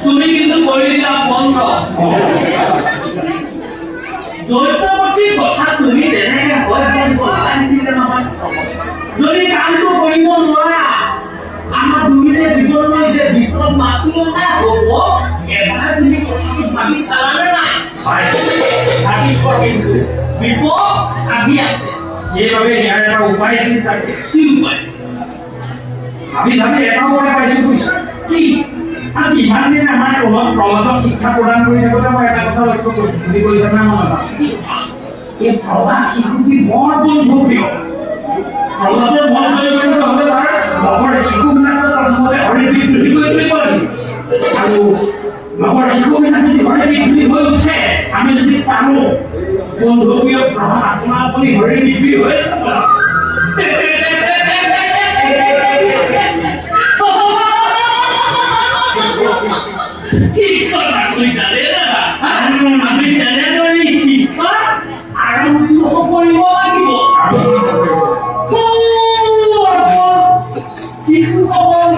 তুমি কিন্তু কৰি দিলা বন্ধ দৈত্যৱতীৰ কথা তুমি তেনেকে হয় নালাগিছিলে নহয় যদি কামটো কৰিব নোৱাৰা আমাৰ দুইৰে জীৱনলৈ যে বিপদ মাতি অনা হ'ব এবাৰ তুমি কথাটো ভাবি চালানে নাই ভাবিছ কিন্তু বিপদ আহি আছে সেইবাবে ইয়াৰ এটা উপায় চিন্তা কি উপায় আমি ভাবি এটা উপায় পাইছোঁ বুজিছা কি আজি ইমান দিন আমাৰ প্ৰহ্লাদক শিক্ষা প্ৰদান কৰি থাকোঁতে মই এটা কথা লক্ষ্য কৰিছোঁ বুলি কৈছে না মনত এই প্ৰহ্লাদ শিশুটি বৰ বন্ধুপ্ৰিয় প্ৰহ্লাদৰ মন জয় কৰিবলৈ হ'লে তাৰ লগৰ শিশুবিলাকক প্ৰথমতে হৰি বিদ্ৰোহী কৰি তুলিব লাগিব আৰু লগৰ শিশুবিলাক যদি হৰি বিদ্ৰোহী হৈ উঠে আমি যদি পাৰোঁ বন্ধুপ্ৰিয় প্ৰহ্লাদ আপোনাৰ আপুনি হৰি বিদ্ৰোহী হৈ ঠিক কথা কৈছা দে দাদা আমি তেনেদৰে শিক্ষা আৰম্ভ কৰিব লাগিব শিশুসকল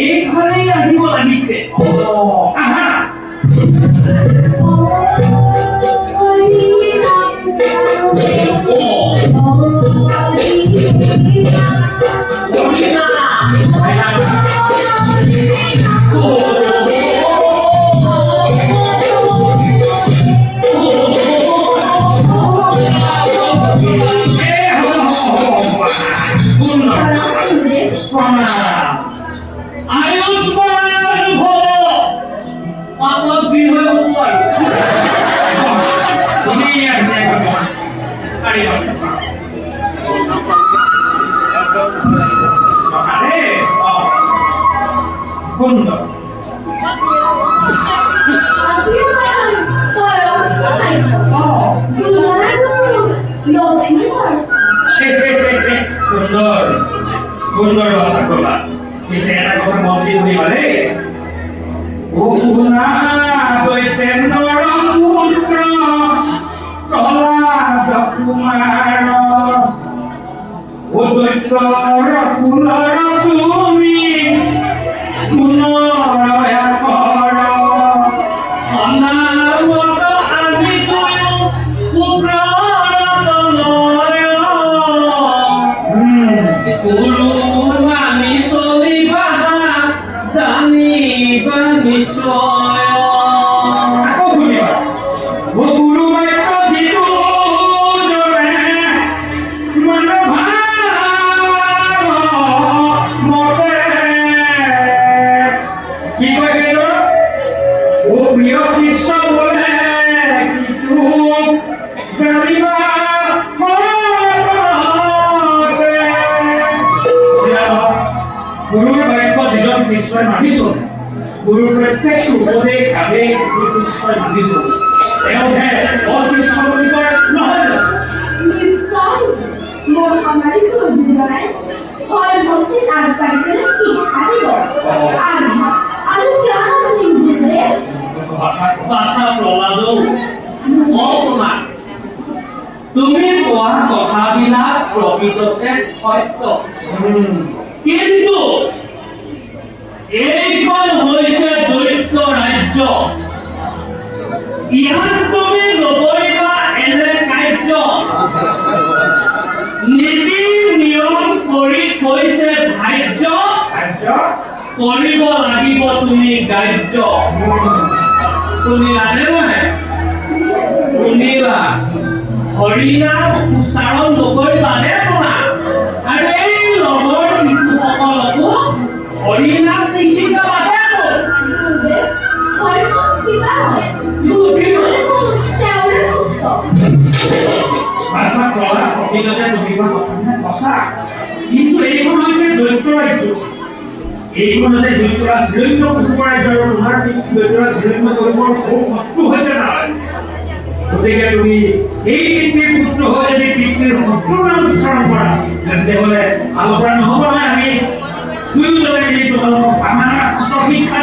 এইখনেই আহিব লাগিছে সুন্দর ভাষা কলা পিছে এটা কথা মন দি শুনিবা দেই ও শুনা চৈতেন্দ্ৰৰ পুত্ৰ প্ৰহ্লাদ কুমাৰ ও দৈত্যৰ কুলৰ তুমি গুণৰয়া কৰ অনাগত আমি গুৰু মানি চলিবা জানিবা নিশ্চয় আকৌ শুনিবা গুৰু বাক্য যিটো জনে মন মতে কি কয় ও প্ৰিয় কৃষ্ণ বোলে কিটো জানিবা গুৰুৰ বাক্য যিজন কৃষ্ণই মানিছোঁ গুৰুৰ প্ৰত্যেকটো উপদেশ আদেশ যি কৃষ্ণই মানিছোঁ তেওঁহে অশিষ্য বুলি কয় নহয় নিশ্চয় মোৰ আমাৰি দুজনে হয় ভক্তিত আগবাঢ়িবলৈ শিক্ষা দিব আৰু কিয় নিদিলে ভাষা প্ৰহ্লাদো অকণমান তুমি কোৱা কথাবিলাক প্ৰকৃততে সত্য কিন্তু এইখন হৈছে দৈত্য ৰাজ্য ইয়াত তুমি নকৰিবা এনে কাৰ্য নীতি নিয়ম কৰি থৈছে ধাৰ্য কৰিব লাগিব তুমি কাৰ্য শুনিলানে নহয় শুনিলা হৰিনাম উচ্চাৰণ নকৰিবা নে শুনা আৰু এই লগৰ শিশুসকলকো হৰিনাম নিশিকাবা দেও ভাষা প্ৰহ্লাদ প্ৰকৃততে নকৰিবা কথা সঁচা কিন্তু এইখন হৈছে দৈত্য ৰাজ্য এইখন হৈছে দৈত্যৰাজ হিৰণ্য ৰাজ্য আৰু তোমাৰ দৈত্যৰাজ হিৰণ্য কৰিবৰ খুব শত্ৰু হৈছে নহয় গতিকে তুমি এই পিতৃৰ পুত্ৰ হৈ যদি পিতৃৰ শত্ৰুৰ নাম উচ্চাৰণ কৰা তেতিয়াহ'লে আলোচনা নহ'ব নহয় আমি দুয়োজনে মিলি তোমালোকক আমাৰ শাস্ত্ৰ শিক্ষা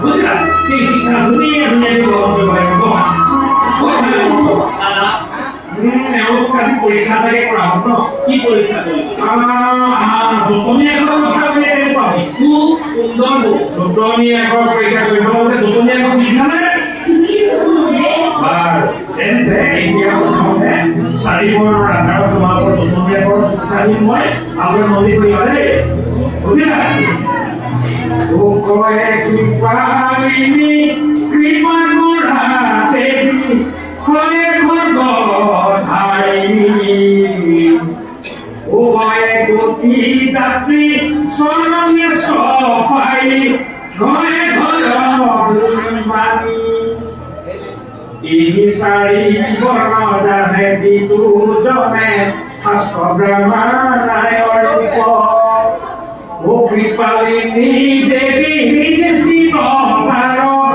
বুজিলা সেই শিক্ষা ধুনীয়া ধুনীয়াকৈ গ্ৰহণ কৰিব লাগিব কালি পৰীক্ষা থাকে কৰা হ'ব ন কি পৰীক্ষা কৰিম জোটনি একৰ কথা বুলি এনেকুৱা খুব সুন্দৰ হ'ব জোটনি একৰ পৰীক্ষা কৰিব হ'লে জোটনি একৰ লিখানে তেন্তে এতিয়া প্ৰথমতে 4 বৰ্ণৰ আধাৰত তোমালোকৰ জোটনি একৰ শিক্ষা দিম মই আপোনালোকে নদী কৰিবা দেই বুজিলা কয়ে কৃপালিনী কৃপা কৰা দেৱী কয়ে ঘৰধাইনী উভয়ে গতি দাত্ৰী চৰণে চপাই ঘৰে ঘৰমানি এই 4 বৰ্ণ জানে যিটো জনে শাস্ত্ৰ ব্ৰহ্মানায়ৰ ৰূপ ও কৃপালিনী দেৱী নিশ্চিত ভাৰত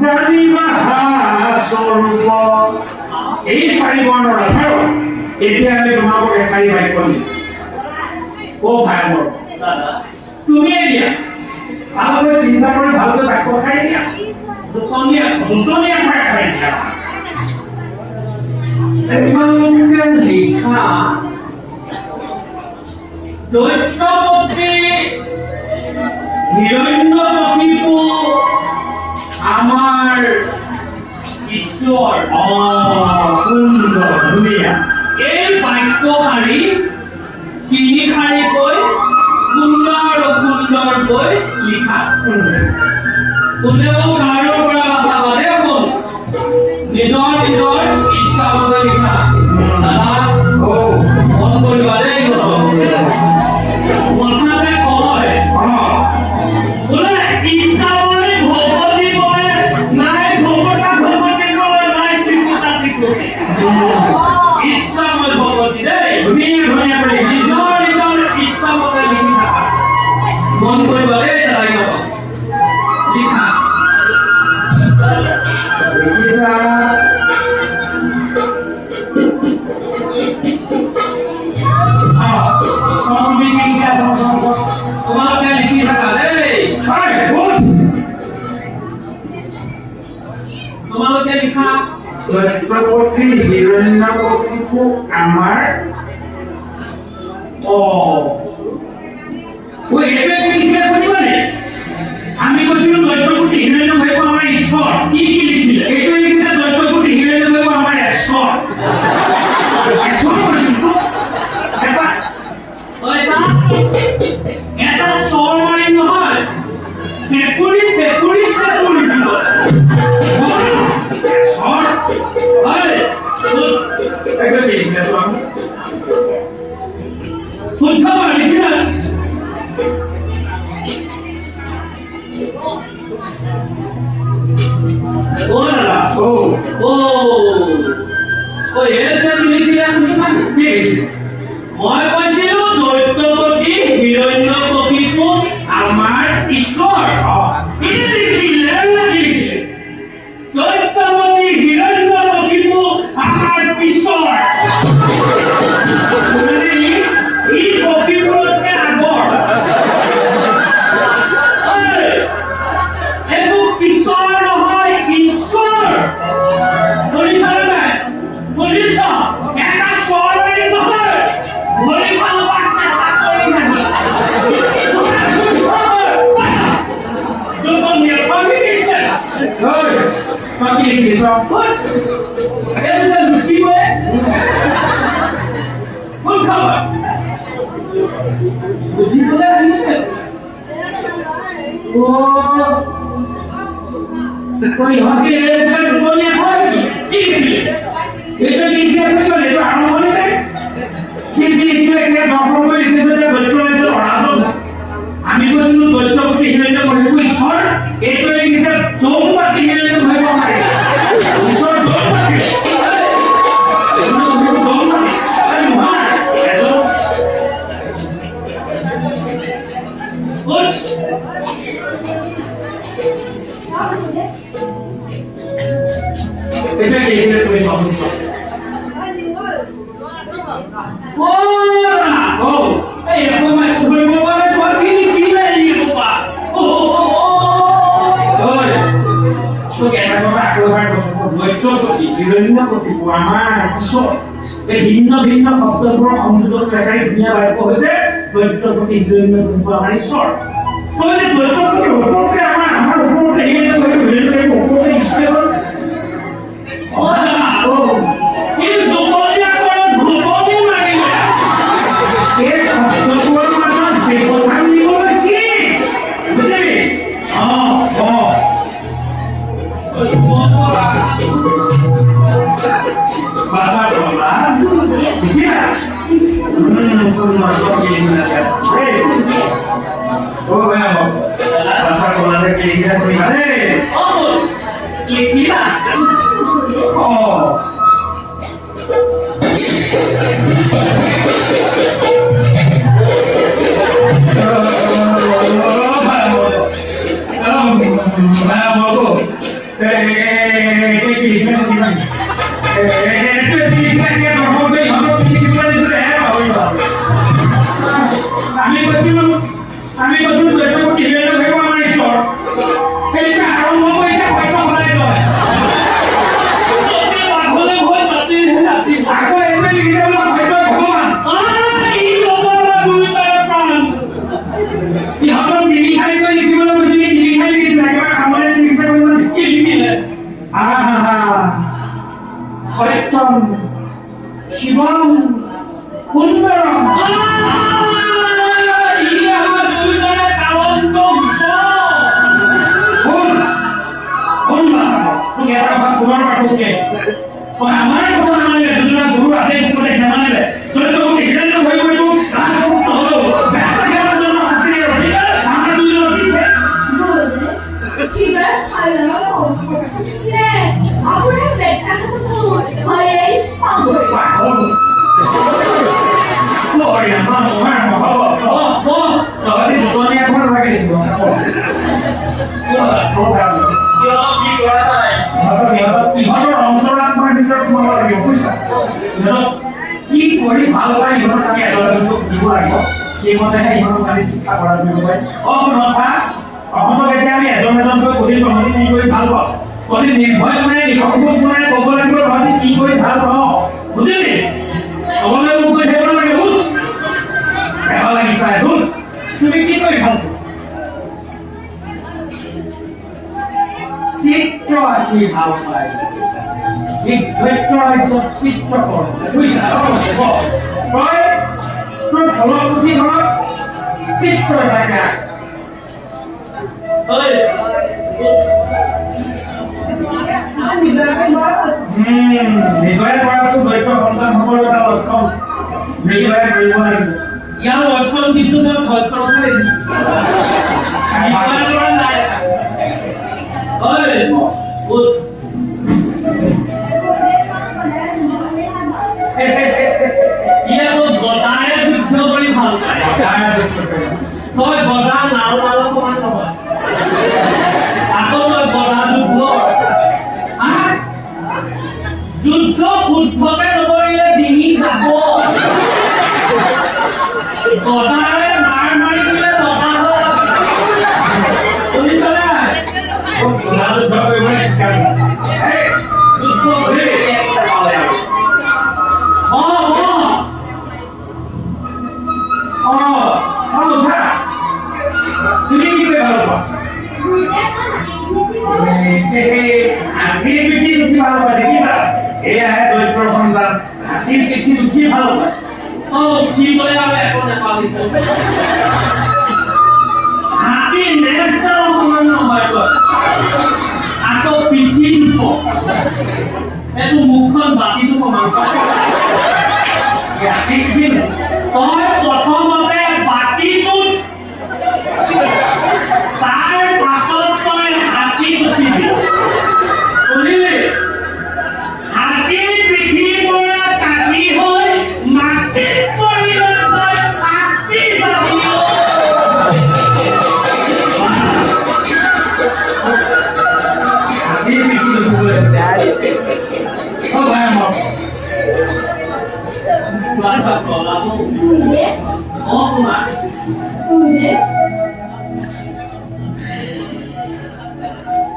জানিবা স্বৰূপ এই 4 বৰ্ণৰ আধাৰত এতিয়া আমি তোমালোকক এষাৰি বাক্য দিম ও ভাইমৰ তুমিয়ে দিয়া ভালকৈ চিন্তা কৰি ভালকৈ বাক্য খাই দিয়া জোটনি এষাৰ খাই দিয়া তোমালোকে লিখা দৈত্যপতি হিৰণ্যকশিপু আমাৰ ঈশ্বৰ সুন্দৰ ধুনীয়া এই বাক্যশাৰী 3 শাৰীকৈ সুন্দৰকৈ লিখা কোনেও কাৰো পৰা চাবা দেই অকল নিজৰ নিজৰ ইচ্ছা মতে লিখা দাদা মন কৰিবা দেই কথাতে কয় বোলে ইচ্ছা বলে ভগৱতী বলে নাই ভগৱতা ভগৱতী বলে নাই শ্ৰীকৃতা শ্ৰীকৃতি ইচ্ছা মই ভগৱতী দেই ধুনীয়া ধুনীয়া কৰি নিজৰ নিজৰ ইচ্ছা মতে লিখি থাকা মন কৰিবা দেই দাদা লিখা দেখিছা তোমালোকে লিখি থাকা দেই তোমালোকে লিখা দৈত্যপতি হিৰণ্যকশিপু আমাৰ এইটোৱে লিখিলে শুনিবানে আমি কৈছিলো দৈত্যপতি হিৰণ্যকশিপু আমাৰ ঈশ্বৰ কি লিখিলে এইটোৱে লিখিছে দৈত্যপতি হিৰণ্যকশিপু আমাৰ ঈশ্বৰ কৈছিলো এটা স্বৰ মাৰি নহয় মেকুৰী চেকুৰিছিল শুদ্ধ লিখিলা মই কৈছিলো দৈত্যপতি হিৰণ্যকশিপু আমাৰ ঈশ্বৰ দৈত্যপতি হিৰণ্যকশিপু আমাৰ ঈশ্বৰ ই কশিপুৰতকে আগৰ এইবোৰ ঈশ্বৰ নহয় ঈশ্বৰ শুনিছা নাই শুনিছ এটা স্বৰ মাৰি নহয় ভৰি পাব চেষ্টা কৰি থাকি বুজিবলৈ আহিছে আমি কৈছিলো দৈত্যপতি হিৰণ্যকশিপু ঈশ্বৰ এইটো লিখিছে দৌপাতি হিৰণ্যকশিপু আমাৰ ঈশ্বৰ দৌপাতি এটা লিখলে তুমি সন্তুষ্ট এই সময় ধরিব পারে সবই কিনে নিয়ে বাবা তো কেন কথা আকবার বসন্ত দৈত্যপতি হিরণ্যকশিপু আমার ঈশ্বর এই ভিন্ন ভিন্ন শব্দবোৰৰ সংযোজন ৰেখাই ধুনীয়া বাক্য হৈছে দ্বৈতৰ প্ৰতি ইন্দ্ৰিয় আমাৰ ঈশ্বৰ। তই যে দ্বৈতৰ প্ৰতি ওপৰতে আমাৰ ওপৰতে এই ওপৰতে ঈশ্বৰ শিবম সুন্দৰম কি কৰি ভাল পাই ইহঁতক আমি এডভান্সটো দিব লাগিব সেইমতেহে ইহঁতক আমি শিক্ষা কৰা দিব পাৰি অসা অসমত এতিয়া আমি এজনকৈ গতিকে তহঁতি কি কৰি ভাল পাওঁ গতিকে নিৰ্ভয় মানে নিসংকোচ মানে ক'ব লাগিব তহঁতি কি কৰি ভাল পাওঁ বুজিলি ক'বলৈ মোক কৈ থাকিব লাগে উঠ এবাৰ লাগিছা উঠ তুমি কি কৰি ভাল পোৱা চিত্ৰ আঁকি ভাল পায় এই দ্বৈতৰ চিত্ৰ কৰ বুজিছা তই তোৰ ফলপুথিখনত চিত্ৰ এটা হৃদয় কৰাটো দ্বৈত সন্তানসকলৰ এটা লক্ষণ হৃদয় কৰিব লাগিব ইয়াৰ লক্ষণ কিন্তু মই ভয় কৰাটো দেখিছোঁ তই বদা নাও মাল অকমান নহয় আকৌ তই বদা যুদ্ধ শুদ্ধকে নকৰিলে ডিঙি যাব বদাৰে মাৰ মাৰি দিলে দদা হয় শুনিছনে যুদ্ধ কৰিবলৈ যুদ্ধ কৰি তুমি কি কৰে ভালো পাও হাতিৰ পিঠি উঠি ভালো পায় দেখিছা এয়া হে দৈত্যৰ সন্তান হাতিৰ পিঠি উঠি ভালো পায় উঠি বলে আমি এখন নেপালী হাতিৰ নেক্সটৰ সমান নহয় আকৌ পিঠি উঠ এইটো মুখখন বাতিটো সমান তই প্ৰথমতে বাতিটোত তাৰ পাছত তই হাতী উঠিবি শুনিলি হাতীৰ পিঠিৰ পৰা কাটি হৈ মাটিত পৰিলে তই কাটি যাবি হাতীৰ পিঠি উঠিবলৈ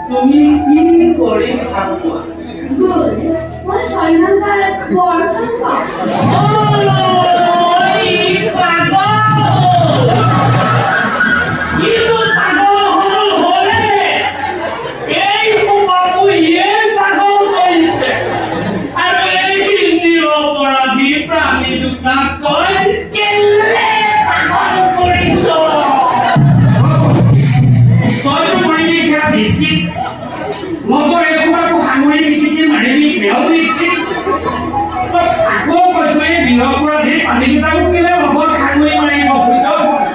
তুমি কি কৰি ভাল পোৱা গুড মই হৰিণাৰ বৰ ভাল পাওঁ ঐ পাগল ইটো পাগল হল হলে এই বাবু ইয়ে পাগল কৰিছে আৰু এই নিৰপৰাধী প্ৰাণী দুটাক কয় কেলে পাগল কৰিছ তইতো কৰিবি খেলা নিশ্চিত লগৰ একোবাকো সাঙুৰি পিটিকি মাৰিবি খেয়াও নিশ্চিত আকৌ কৈছো এই নিৰপৰাধী প্ৰাণী দুটাকো কেলে লগত সাঙুৰি মাৰিব খুজিছ ওপৰত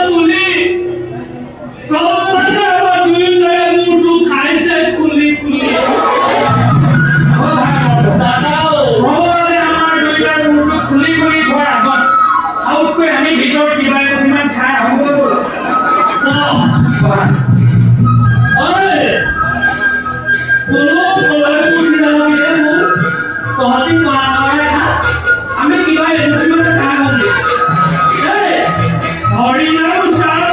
তুলি প্ৰবন্ধে আমাৰ দুয়োটাই মূৰটো খাইছে খুলি খুলি দাদাও ভগৱানে আমাৰ দুয়োটাই মূৰটো খুলি খুলি খোৱাৰ আগত খাওঁতকৈ আমি ভিতৰত কিবা কিমান খাই আহোঁ তহঁতি আমি কিবা হৰিণাও চাহ